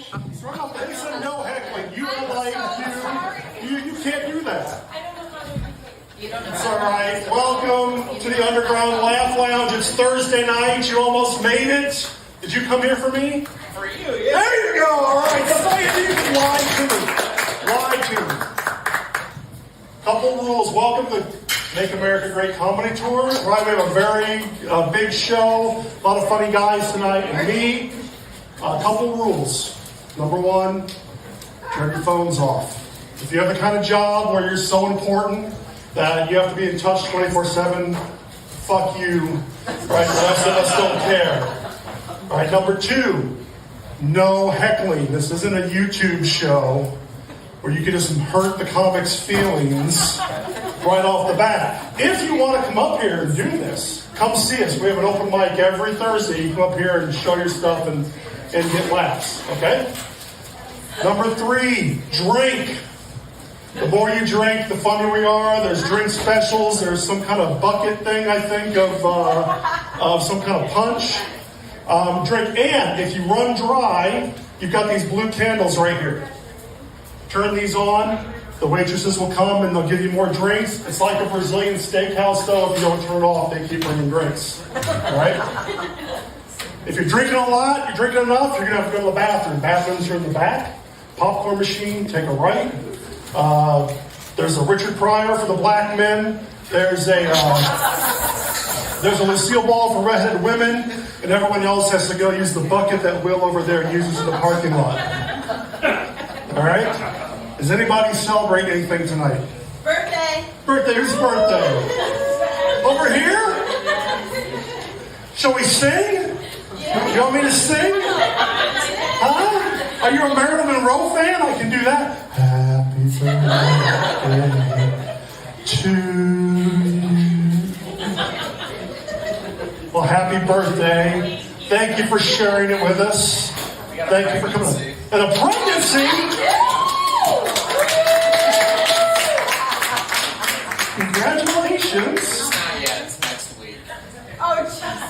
They said no heckling. You were like, you can't do that. I don't know how to do it. You don't know It's all right. Welcome to the Underground Laugh Lounge. It's Thursday night. You almost made it. Did you come here for me? For you, yeah. There you go. All right. That's all you do. Lie to me. Couple rules. Welcome to Make America Great Comedy Tour. Right, we have a very big show. A lot of funny guys tonight and me. A couple rules. Number one, turn your phones off. If you have the kind of job where you're so important that you have to be in touch 24/7, fuck you. Right? The rest of us don't care. All right, number two, no heckling. This isn't a YouTube show where you can just hurt the comic's feelings right off the bat. If you want to come up here and do this, come see us. We have an open mic every Thursday. You come up here and show your stuff and get laughs, okay? Number three, drink. The more you drink, the funnier we are. There's drink specials. There's some kind of bucket thing, I think, of some kind of punch. Drink. And if you run dry, you've got these blue candles right here. Turn these on. The waitresses will come and they'll give you more drinks. It's like a Brazilian steakhouse, though. If you don't turn it off, they keep bringing drinks. All right? If you're drinking a lot, you're drinking enough, you're going to have to go to the bathroom. Bathrooms are in the back. Popcorn machine, take a right. There's a Richard Pryor for the black men. There's a Lucille Ball for redheaded women. And everyone else has to go use the bucket that Will over there uses in the parking lot. All right? Does anybody celebrate anything tonight? Birthday. Birthday. Whose birthday? Over here? Shall we sing? You want me to sing? Huh? Are you a Marilyn Monroe fan? I can do that. Happy birthday to you. Well, happy birthday. Thank you for sharing it with us. Thank you for coming. And a pregnancy. Congratulations. It's not yet. It's next week. Oh, jeez.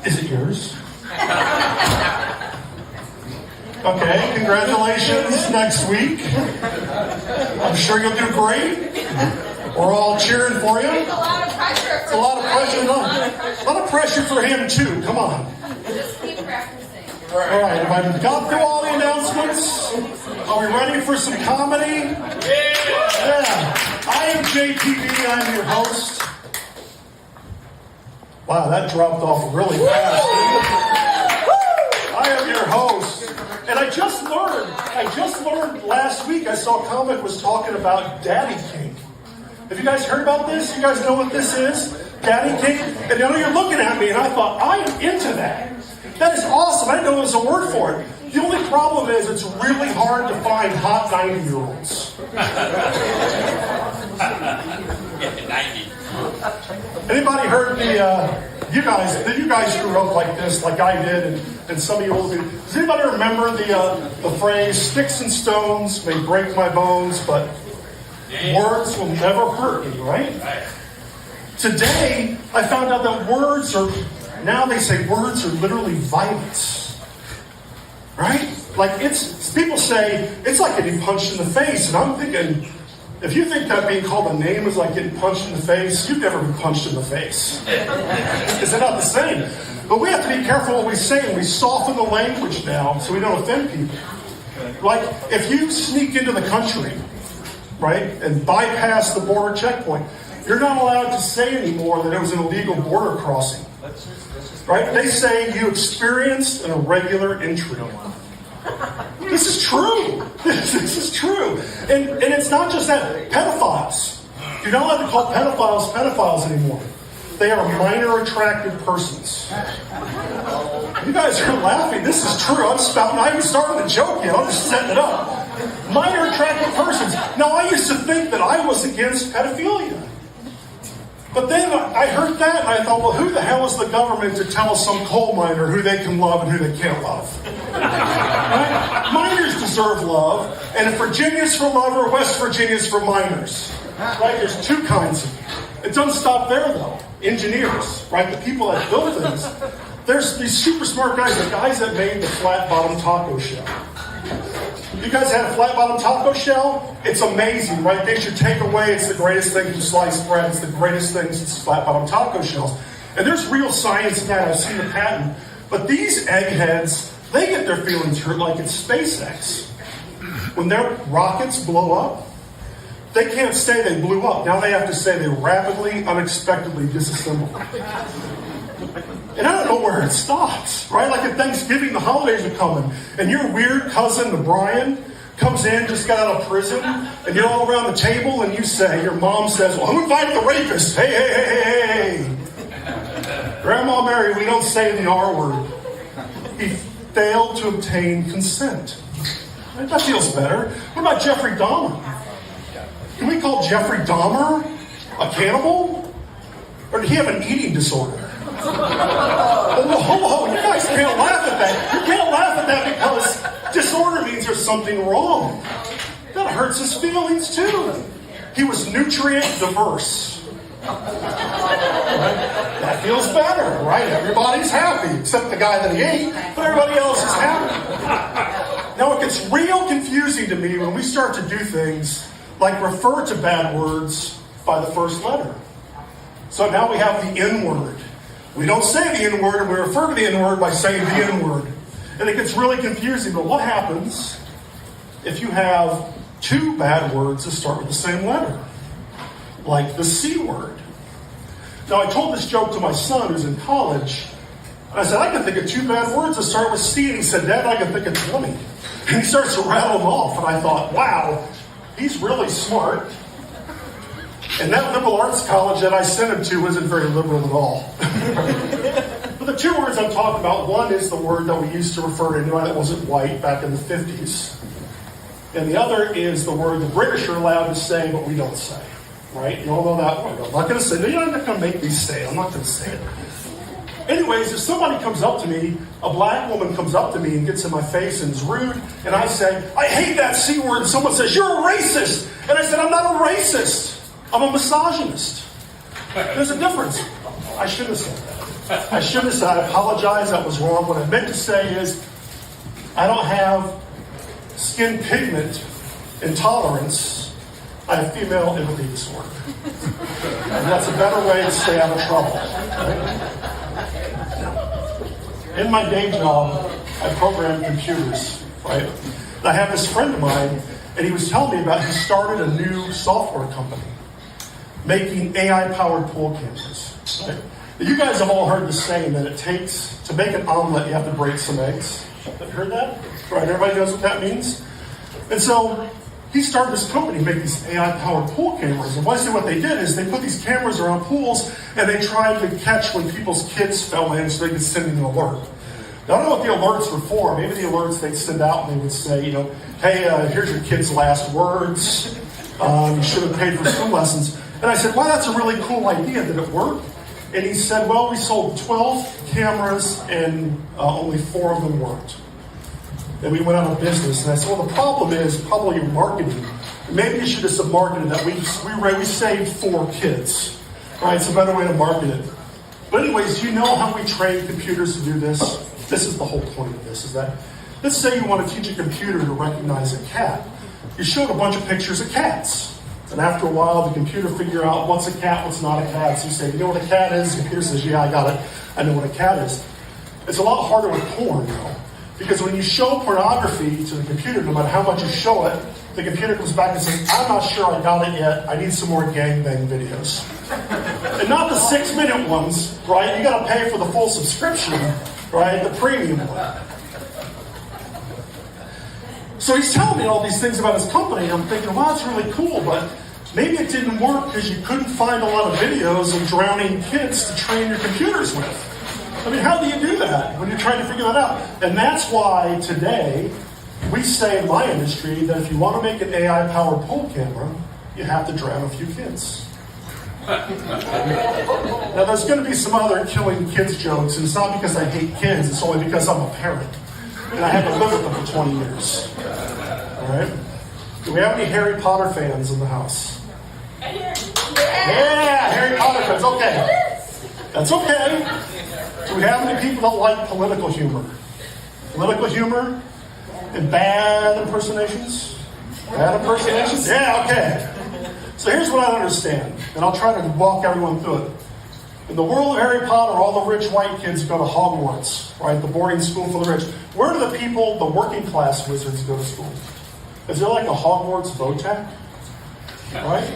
Is it yours? Okay, congratulations next week. I'm sure you'll do great. We're all cheering for you. It's a lot of pressure. It's a lot of pressure. No, a lot of pressure for him too. Come on. Just keep practicing. All right, have I got through all the announcements? Are we ready for some comedy? Yeah. I am JTV. I'm your host. Wow, that dropped off really fast. I am your host. And I just learned last week, I saw a comic was talking about Daddy King. Have you guys heard about this? You guys know what this is? Daddy King? And I know you're looking at me and I thought, I am into that. That is awesome. I didn't know there was a word for it. The only problem is it's really hard to find hot 90-year-olds. 90. Anybody heard you guys grew up like this, like I did, and some of you old people. Does anybody remember the phrase, sticks and stones may break my bones, but words will never hurt me, right? Today, I found out that now they say words are literally violence. Right? Like people say, it's like getting punched in the face, and I'm thinking, if you think that being called a name is like getting punched in the face, you've never been punched in the face. Is it not the same? But we have to be careful what we say, and we soften the language now so we don't offend people. Like, if you sneak into the country, right, and bypass the border checkpoint, you're not allowed to say anymore that it was an illegal border crossing. Right? They say you experienced an irregular entry. This is true. This is true. And it's not just that. Pedophiles. You're not allowed to call pedophiles anymore. They are minor attracted persons. You guys are laughing. This is true. I even started the joke yet. I'm just setting it up. Minor attracted persons. Now, I used to think that I was against pedophilia. But then I heard that and I thought, well, who the hell is the government to tell some coal miner who they can love and who they can't love? Right? Miners deserve love, and if Virginia's for lover, West Virginia's for miners. Right? There's two kinds of. It doesn't stop there though. Engineers, right? The people that build things, There's these super smart guys, the guys that made the flat bottom taco shell. You guys had a flat bottom taco shell? It's amazing, right? They should take away, it's the greatest thing to slice bread. It's the greatest thing since flat bottom taco shells. And there's real science in that. I've seen the patent. But these eggheads, they get their feelings hurt like it's SpaceX. When their rockets blow up, they can't say they blew up. Now they have to say they rapidly, unexpectedly disassembled. And I don't know where it stops, right? Like at Thanksgiving, the holidays are coming, and your weird cousin, the Brian, comes in, just got out of prison, and you're all around the table, and you say, your mom says, well, who invited the rapist? Hey, hey, hey, hey, hey. Grandma Mary, we don't say the R word. He failed to obtain consent. That feels better. What about Jeffrey Dahmer? Can we call Jeffrey Dahmer a cannibal? Or did he have an eating disorder? Oh, you guys can't laugh at that. You can't laugh at that because disorder means there's something wrong. That hurts his feelings too. He was nutrient diverse. Right? That feels better, right? Everybody's happy, except the guy that he ate, but everybody else is happy. Now it gets real confusing to me when we start to do things like refer to bad words by the first letter. So now we have the N-word. We don't say the N-word, and we refer to the N-word by saying the N-word. And it gets really confusing, but what happens if you have two bad words that start with the same letter? Like the C word. Now, I told this joke to my son who's in college, and I said, I can think of two bad words that start with C, and he said, Dad, I can think of 20. And he starts to rattle them off, and I thought, wow, he's really smart. And that liberal arts college that I sent him to isn't very liberal at all. But the two words I'm talking about, one is the word that we used to refer to anyone that wasn't white back in the 50s. And the other is the word the British are allowed to say, but we don't say. Right? You all know that word. I'm not going to say it. You're not going to make me say it. I'm not going to say it. Anyways, if somebody comes up to me, a black woman comes up to me and gets in my face and is rude, and I say, I hate that C word, and someone says, you're a racist. And I said, I'm not a racist. I'm a misogynist. There's a difference. I shouldn't have said that. I shouldn't have said that. I apologize. That was wrong. What I meant to say is, I don't have skin pigment intolerance. I have female empathy disorder. And that's a better way to stay out of trouble. Right? In my day job, I program computers. Right? And I have this friend of mine, and he was telling me about he started a new software company making AI-powered pool cameras. Right? You guys have all heard the saying that it takes, to make an omelet, you have to break some eggs. Have you heard that? Right, everybody knows what that means? And so, he started this company making these AI-powered pool cameras. And basically what they did is they put these cameras around pools and they tried to catch when people's kids fell in so they could send an alert. Now, I don't know what the alerts were for. Maybe the alerts they'd send out and they would say, you know, hey, here's your kid's last words. You should have paid for school lessons. And I said, wow, that's a really cool idea. Did it work? And he said, well, we sold 12 cameras and only 4 of them worked. And we went out of business. And I said, well, the problem is probably your marketing. Maybe you should have some marketing that we saved 4 kids. Right? It's a better way to market it. But anyways, do you know how we train computers to do this? This is the whole point of this, is that, let's say you want to teach a computer to recognize a cat. You showed a bunch of pictures of cats. And after a while, the computer figure out what's a cat, what's not a cat. So you say, you know what a cat is? The computer says, yeah, I got it. I know what a cat is. It's a lot harder with porn, though. Because when you show pornography to the computer, no matter how much you show it, the computer comes back and says, I'm not sure I got it yet. I need some more gangbang videos. And not the 6-minute ones, right? You got to pay for the full subscription, right? The premium one. So he's telling me all these things about his company, and I'm thinking, wow, that's really cool, but maybe it didn't work because you couldn't find a lot of videos of drowning kids to train your computers with. I mean, how do you do that when you're trying to figure that out? And that's why today we say in my industry that if you want to make an AI-powered pool camera, you have to drown a few kids. Now, there's going to be some other killing kids jokes, and it's not because I hate kids, it's only because I'm a parent. And I had to live with them for 20 years. All right? Do we have any Harry Potter fans in the house? Yeah, Harry Potter fans. Okay. That's okay. Do we have any people that like political humor? Political humor and bad impersonations? Bad impersonations? Yeah, okay. So here's what I understand, and I'll try to walk everyone through it. In the world of Harry Potter, all the rich white kids go to Hogwarts, right? The boarding school for the rich. Where do the people, the working class wizards, go to school? Is there like a Hogwarts VOTEC? Right?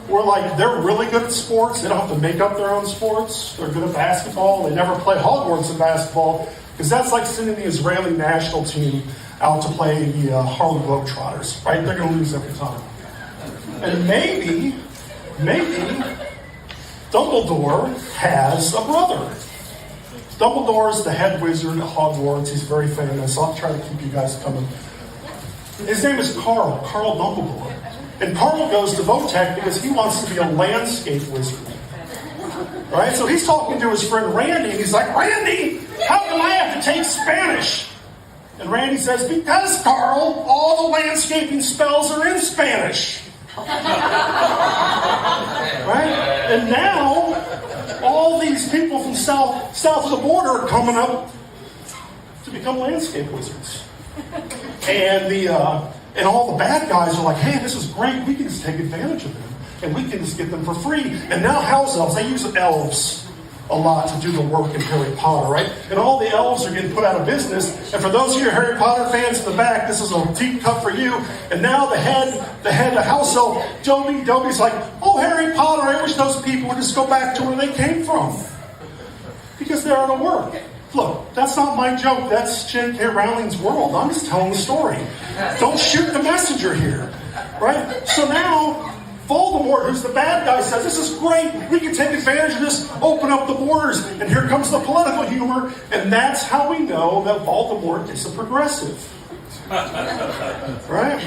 Where like they're really good at sports. They don't have to make up their own sports. They're good at basketball. They never play Hogwarts in basketball because that's like sending the Israeli national team out to play the Harlem Globetrotters, right? They're going to lose every time. And maybe Dumbledore has a brother. Dumbledore is the head wizard at Hogwarts. He's very famous. I'll try to keep you guys coming. His name is Carl Dumbledore. And Carl goes to VOTEC because he wants to be a landscape wizard. Right? So he's talking to his friend Randy, and he's like, Randy, how come I have to take Spanish? And Randy says, because, Carl, all the landscaping spells are in Spanish. Right? And now, all these people from south of the border are coming up to become landscape wizards. And all the bad guys are like, hey, this is great. We can just take advantage of them. And we can just get them for free. And now house elves, they use elves a lot to do the work in Harry Potter, right? And all the elves are getting put out of business. And for those of you Harry Potter fans in the back, this is a deep cut for you. And now the house elf, Dobby's like, oh, Harry Potter, I wish those people would just go back to where they came from. Because they're out of work. Look, that's not my joke. That's J.K. Rowling's world. I'm just telling the story. Don't shoot the messenger here, right? So now, Voldemort, who's the bad guy, says, this is great. We can take advantage of this, open up the borders. And here comes the political humor. And that's how we know that Voldemort is a progressive. Right?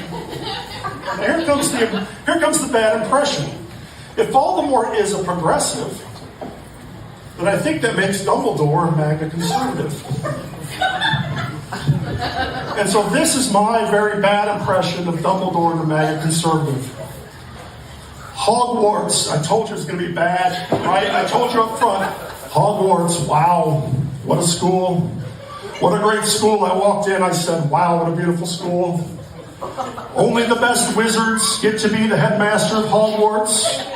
Now here comes the bad impression. If Voldemort is a progressive, then I think that makes Dumbledore a MAGA conservative. And so this is my very bad impression of Dumbledore and a MAGA conservative. Hogwarts, I told you it's going to be bad, right? I told you up front. Hogwarts, wow, what a school. What a great school. I walked in, I said, wow, what a beautiful school. Only the best wizards get to be the headmaster of Hogwarts.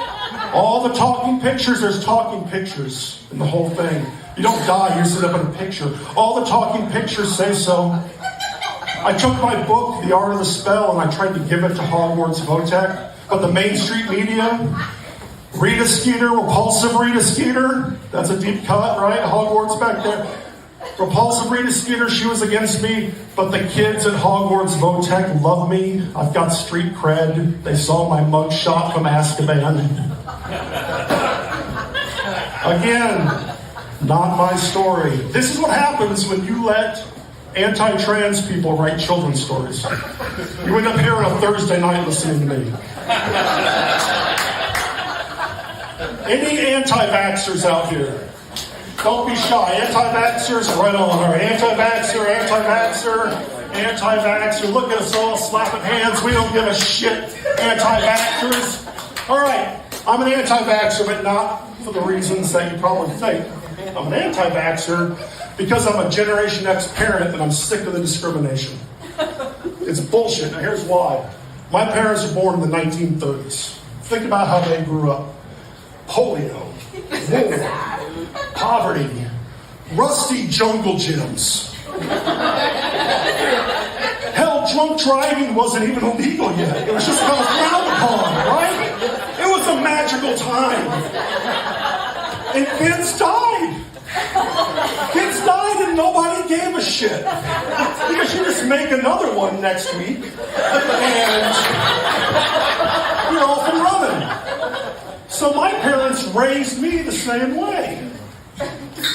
All the talking pictures, there's talking pictures in the whole thing. You don't die, you sit up in a picture. All the talking pictures say so. I took my book, The Art of the Spell, and I tried to give it to Hogwarts VOTEC. But the Main Street media, Rita Skeeter, repulsive Rita Skeeter, that's a deep cut, right? Hogwarts back there. Repulsive Rita Skeeter, she was against me, but the kids at Hogwarts VOTEC love me. I've got street cred. They saw my mugshot from Azkaban. Again, not my story. This is what happens when you let anti-trans people write children's stories. You end up here on a Thursday night listening to me. Any anti-vaxxers out here? Don't be shy. Anti-vaxxers, right on. All right. Anti-vaxxer, anti-vaxxer, anti-vaxxer. Look at us all slapping hands. We don't give a shit. Anti-vaxxers. All right. I'm an anti-vaxxer, but not for the reasons that you probably think. I'm an anti-vaxxer because I'm a Generation X parent and I'm sick of the discrimination. It's bullshit. Now here's why. My parents were born in the 1930s. Think about how they grew up. Polio, war, poverty, rusty jungle gyms. Hell, drunk driving wasn't even illegal yet. It was just kind of frowned upon, right? It was a magical time. And kids died. Kids died and nobody gave a shit. Because you just make another one next week and you're off and running. So my parents raised me the same way.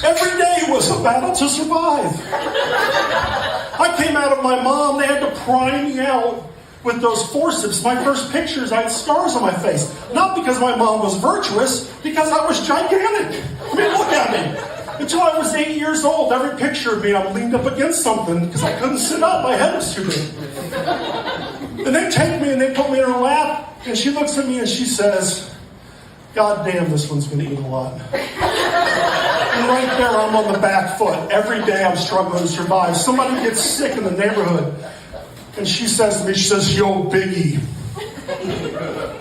Every day was a battle to survive. I came out of my mom, they had to pry me out with those forceps. My first pictures, I had scars on my face. Not because my mom was virtuous, because I was gigantic. I mean, look at me. Until I was 8 years old, every picture of me, I'm leaned up against something because I couldn't sit up. My head was too big. And they take me and they put me in her lap, and she looks at me and she says, God damn, this one's going to eat a lot. And right there, I'm on the back foot. Every day I'm struggling to survive. Somebody gets sick in the neighborhood. And she says to me, she says, yo, Biggie,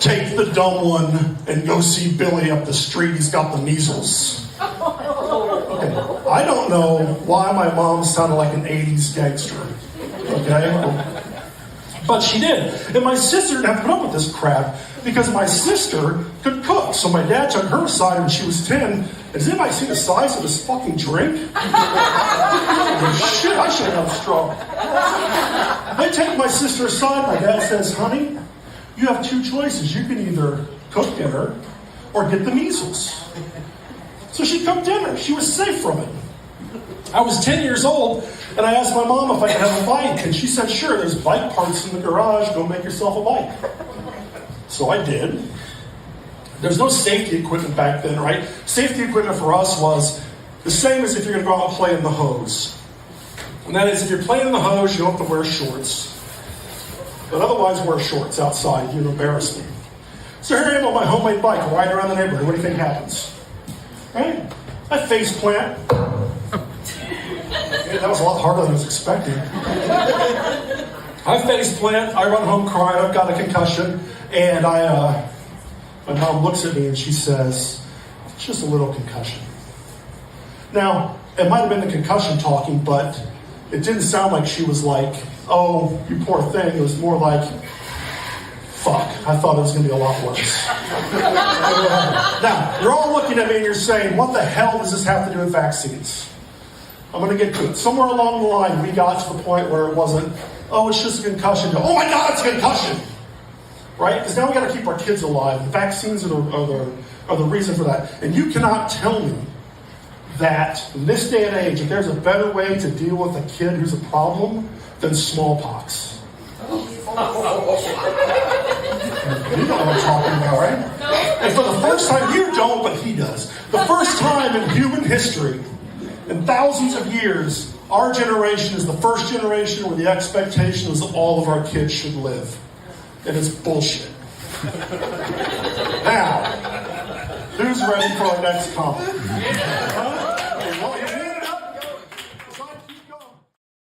take the dumb one and go see Billy up the street. He's got the measles. Okay. I don't know why my mom sounded like an 80s gangster. Okay? But she did. And my sister didn't have to put up with this crap because my sister could cook. So my dad took her aside when she was 10. Has anybody seen the size of this fucking drink? Shit, I should have a straw. I take my sister aside. My dad says, honey, you have two choices. You can either cook dinner or get the measles. So she cooked dinner. She was safe from it. I was 10 years old, and I asked my mom if I could have a bike, and she said, sure, there's bike parts in the garage. Go make yourself a bike. So I did. There's no safety equipment back then, right? Safety equipment for us was the same as if you're going to go out and play in the hose. And that is, if you're playing in the hose, you don't have to wear shorts. But otherwise, wear shorts outside. You'd embarrass me. So here I am on my homemade bike, riding around the neighborhood. What do you think happens? Right? I face plant. Yeah, that was a lot harder than I was expecting. I face plant. I run home crying. I've got a concussion. And my mom looks at me and she says, it's just a little concussion. Now, it might have been the concussion talking, but it didn't sound like she was like, oh, you poor thing. It was more like, fuck, I thought it was going to be a lot worse. Now, you're all looking at me and you're saying, what the hell does this have to do with vaccines? I'm going to get to it. Somewhere along the line, we got to the point where it wasn't, oh, it's just a concussion. Oh my God, it's a concussion. Right? Because now we got to keep our kids alive. The vaccines are the reason for that. And you cannot tell me that in this day and age, if there's a better way to deal with a kid who's a problem than smallpox. You know what I'm talking about, right? And for the first time, you don't, but he does. The first time in human history, in thousands of years, our generation is the first generation where the expectation is that all of our kids should live. And it's bullshit. Now, who's ready for our next comment?